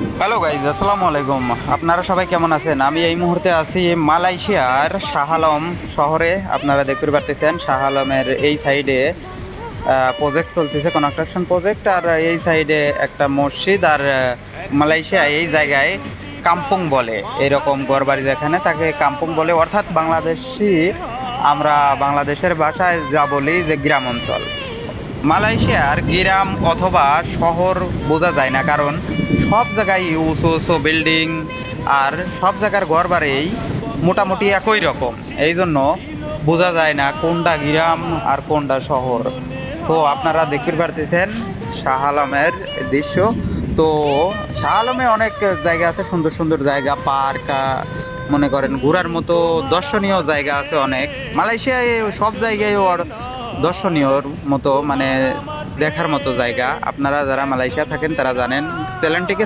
Hello guys, আসসালামু আলাইকুম। আপনারা সবাই কেমন আছেন? আমি এই মুহূর্তে আছি মালয়েশিয়ার শাহ আলম শহরে। আপনারা দেখতে পারতেছেন শাহ আলমের এই সাইডে প্রজেক্ট চলতেছে, কনস্ট্রাকশন প্রজেক্ট। আর এই সাইডে একটা মসজিদ। আর মালয়েশিয়া এই জায়গায় কাম্পুং বলে, এরকম ঘরবাড়ি যেখানে তাকে কাম্পুং বলে, অর্থাৎ বাংলাদেশি, আমরা বাংলাদেশের ভাষায় যা বলি যে গ্রাম অঞ্চল। মালয়েশিয়ার গ্রাম অথবা শহর বোঝা যায় না, কারণ সব জায়গায় উঁচু উঁচু বিল্ডিং, আর সব জায়গার ঘর বাড়ি মোটামুটি একই রকম। এই জন্য বোঝা যায় না কোনটা গ্রাম আর কোনটা শহর। তো আপনারা দেখতে পারতেছেন শাহ আলমের দৃশ্য। তো শাহ আলমে অনেক জায়গা আছে, সুন্দর সুন্দর জায়গা, পার্ক, মনে করেন ঘোরার মতো দর্শনীয় জায়গা আছে অনেক। মালয়েশিয়ায় সব জায়গায় ওর দর্শনীয়র মতো, মানে দেখার মতো জায়গা। আপনারা যারা মালয়েশিয়া থাকেন তারা জানেন। চ্যানেলটিকে